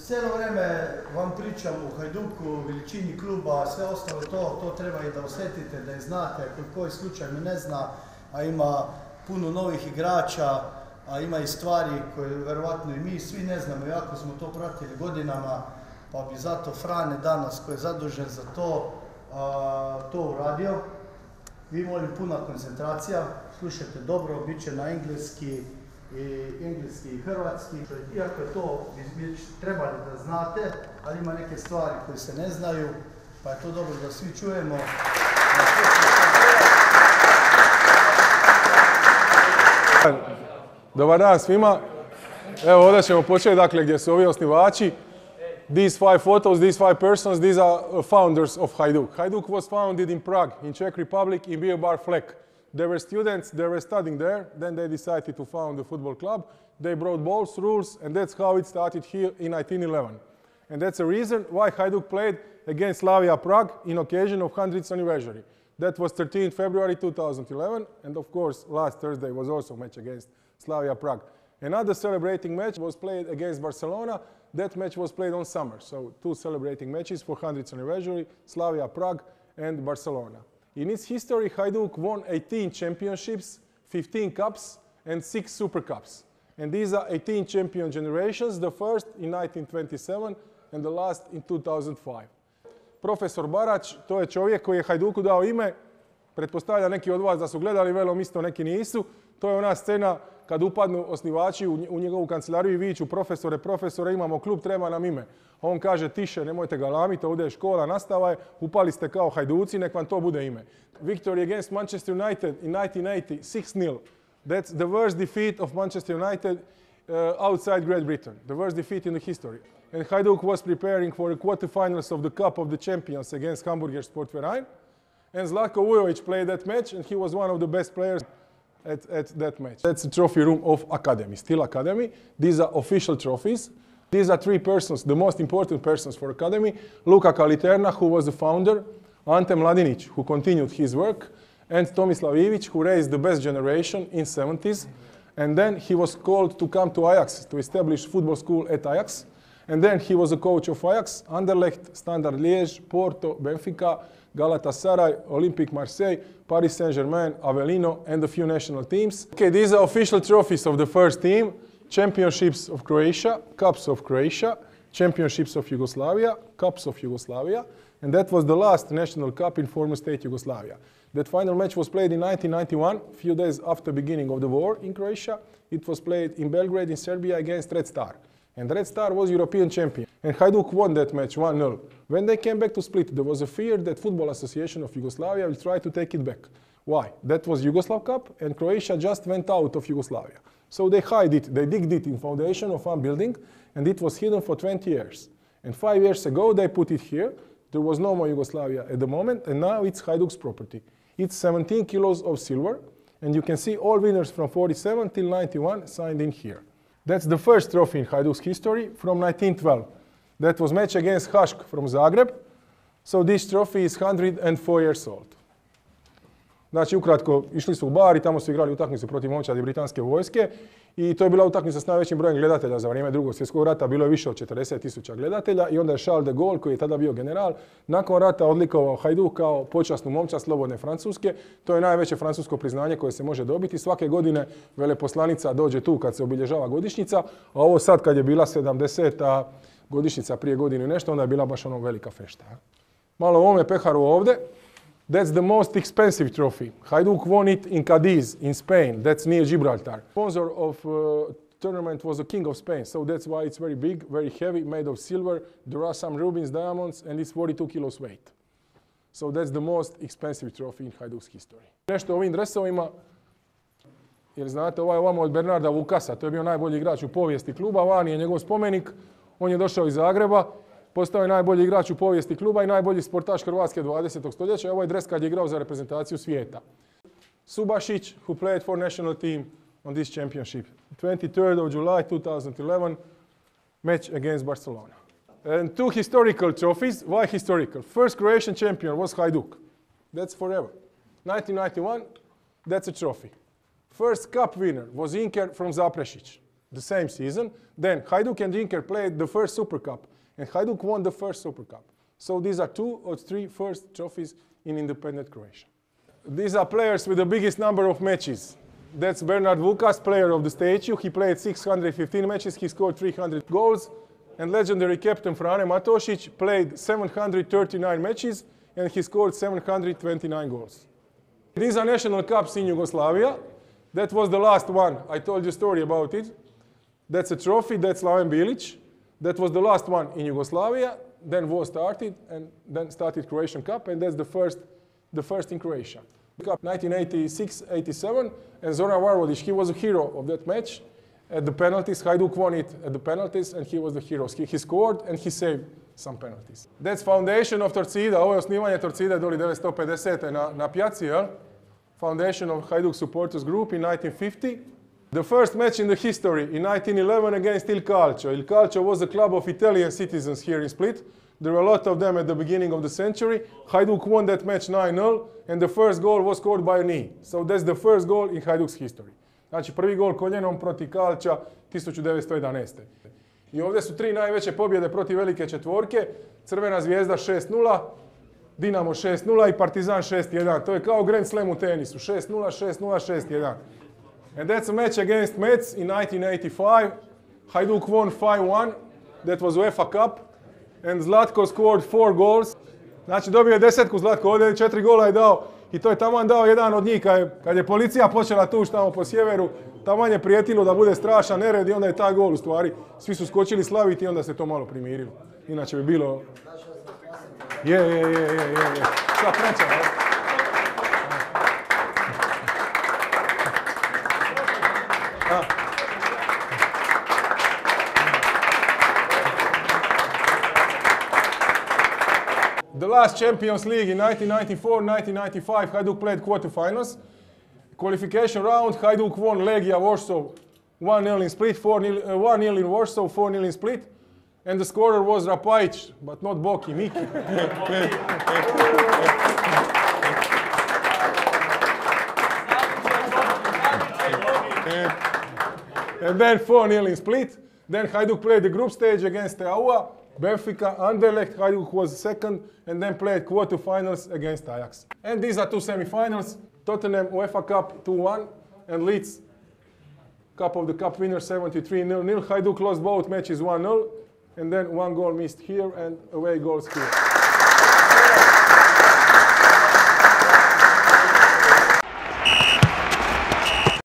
Cijelo vrijeme vam pričam o Hajduku, veličini kluba, sve ostalo to treba i da osjetite, da i znate, koji slučaj me ne zna, a ima puno novih igrača, a ima i stvari koje verovatno i mi svi ne znamo, jako smo to pratili godinama, pa bi zato Frane danas, koji je zadužen za to uradio. Vi molim puna koncentracija, slušajte dobro, bit će na engleski i hrvatski. Iako je to već trebali da znate, ali ima neke stvari koje se ne znaju, pa je to dobro da svi čujemo. Dobar dan svima. Evo ovdje ćemo početi, dakle, gdje su ovi osnivači. These 5 photos, these 5 persons, these are founders of Hajduk. Hajduk was founded in Prague, in Czech Republic, in Beer Bar Fleck. They were students, they were studying there, then they decided to found a football club. They brought balls, rules, and that's how it started here in 1911. And that's the reason why Hajduk played against Slavia Prague in occasion of 100th anniversary. That was 13 February 2011, and of course last Thursday was also a match against Slavia Prague. Another celebrating match was played against Barcelona. That match was played on summer, so 2 celebrating matches for 100th anniversary, Slavia Prague and Barcelona. In its history, Hajduk won 18 championships, 15 cups, and 6 super cups. And these are 18 champion generations, the first in 1927 and the last in 2005. Profesor Barać, to je čovjek koji je Hajduku dao ime, pretpostavlja neki od vas da su gledali, velom isto neki nisu. To je ona scena kad upadnu osnivači u njegovu kancelariju i viču profesore, imamo klub, treba nam ime. On kaže tiše, nemojte ga lamiti, ovdje je škola, nastava je, upali ste kao Hajduci, nek vam to bude ime. Victory against Manchester United in 1980, 6-0. That's the worst defeat of Manchester United outside Great Britain, the worst defeat in the history. And Hajduk was preparing for the quarterfinals of the Cup of the Champions against Hamburger Sportverein. And Zlatko Vujović played that match, and he was one of the best players at that match. That's the trophy room of Academy, still Academy. These are official trophies. These are 3 persons, the most important persons for Academy. Luka Kaliterna, who was the founder, Ante Mladinić, who continued his work, and Tomislav Ivić, who raised the best generation in 70s. And then he was called to come to Ajax, to establish football school at Ajax. And then he was a coach of Ajax, Anderlecht, Standard Liège, Porto, Benfica, Galatasaray, Olympique Marseille, Paris Saint-Germain, Avellino, and a few national teams. Okay, these are official trophies of the first team. Championships of Croatia, Cups of Croatia, Championships of Yugoslavia, Cups of Yugoslavia, and that was the last national cup in former state Yugoslavia. That final match was played in 1991, a few days after the beginning of the war in Croatia. It was played in Belgrade in Serbia against Red Star. And Red Star was European champion. And Hajduk won that match 1-0. When they came back to Split, there was a fear that Football Association of Yugoslavia will try to take it back. Why? That was Yugoslav Cup, and Croatia just went out of Yugoslavia. So they hid it, they digged it in foundation of one building, and it was hidden for 20 years. And 5 years ago, they put it here. There was no more Yugoslavia at the moment, and now it's Hajduk's property. It's 17 kilos of silver, and you can see all winners from 47 till 91 signed in here. That's the first trophy in Hajduk's history from 1912. That was match against Hajduk from Zagreb. So this trophy is 104 years old. Znači, ukratko, išli su u bar i tamo su igrali utakmicu protiv momčadi britanske vojske i to je bila utakmica s najvećim brojem gledatelja za vrijeme Drugog svjetskog rata. Bilo je više od 40.000 gledatelja i onda je Charles de Gaulle, koji je tada bio general, nakon rata odlikovao Hajduk kao počasnu momčad slobodne Francuske. To je najveće francusko priznanje koje se može dobiti. Svake godine veleposlanica dođe tu kad se obilježava godišnjica, a ovo sad kad je bila 70. godišnjica prije godinu i nešto, onda je bila baš ono velika fešta. Malo o ovome peharu ovdje. That's the most expensive trophy. Hajduk won it in Cadiz, in Spain. That's near Gibraltar. Sponsor of tournament was the King of Spain, so that's why it's very big, very heavy, made of silver. There are some rubies, diamonds, and it's 42 kilos weight. So that's the most expensive trophy in Hajduk's history. Nešto o ovim dresovima, jer znate, ovaj ovamo od Bernarda Vukasa, to je bio najbolji igrač u povijesti kluba, vani je njegov spomenik, on je došao iz Zagreba, postao je najbolji igrač u povijesti kluba i najbolji sportaš Hrvatske 20. stoljeća. Ovo je dres kad je igrao za reprezentaciju svijeta. Subašić, who played for national team on this championship. 23rd of July 2011, match against Barcelona. And 2 historical trophies. Why historical? First Croatian champion was Hajduk. That's forever. 1991, that's a trophy. First cup winner was Inker from Zaprešić. the same season. Then Hajduk and Rinker played the first Super Cup, and Hajduk won the first Super Cup. So these are 2 or 3 first trophies in independent Croatia. These are players with the biggest number of matches. That's Bernard Vukas, player of the statue. He played 615 matches, he scored 300 goals. And legendary captain Frane Matosic played 739 matches, and he scored 729 goals. These are national cups in Yugoslavia. That was the last one. I told you a story about it. That's a trophy, that's Slaven Bilic. That was the last one in Yugoslavia. Then war started, and then started Croatian Cup, and that's the first in Croatia. Cup 1986-87, and Zoran Varvodic, he was a hero of that match. At the penalties, Hajduk won it at the penalties, and he was the hero. He scored and he saved some penalties. That's foundation of Torcida. Ovo je osnivanje Torcida doli 1950. na pijaci, jel? Foundation of Hajduk Supporters Group in 1950. The first match in the history in 1911 against Il Calcio. Il Calcio was a club of Italian citizens here in Split. There were a lot of them at the beginning of the century. Hajduk won that match 9-0, and the first goal was scored by a knee. So that's the first goal in Hajduk's history. Znači prvi gol koljenom protiv Calcia 1911. I ovdje su 3 najveće pobjede protiv velike četvorke. Crvena zvijezda 6-0, Dinamo 6-0 i Partizan 6-1. To je kao Grand Slam u tenisu. 6-0, 6-0, 6-1. And that's a match against Metz in 1985. Hajduk won 5-1. That was UEFA Cup. And Zlatko scored 4 goals. Znači dobio je 10 Zlatko, ovdje 4 gola je dao. I to je taman dao jedan od njih. Kad je policija počela tući tamo po sjeveru, taman je prijetilo da bude strašan nered i onda je taj gol u stvari. Svi su skočili slaviti i onda se to malo primirilo. Inače bi bilo... Je. Šta treća, ne? The last Champions League in 1994-1995, Hajduk played quarterfinals. Qualification round, Hajduk won Legia Warsaw 1-0 in Split, 1-0 in Warsaw, 4-0 in Split. And the scorer was Rapajic, but not Boki, Miki. And then 4-0 in Split. Then Hajduk played the group stage against Steaua, Benfica, Anderlecht. Hajduk was second, and then played quarterfinals against Ajax. And these are 2 semifinals. Tottenham UEFA Cup 2-1, and Leeds Cup of the Cup winner 73-0. Hajduk lost both matches 1-0, and then 1 goal missed here and away goals here.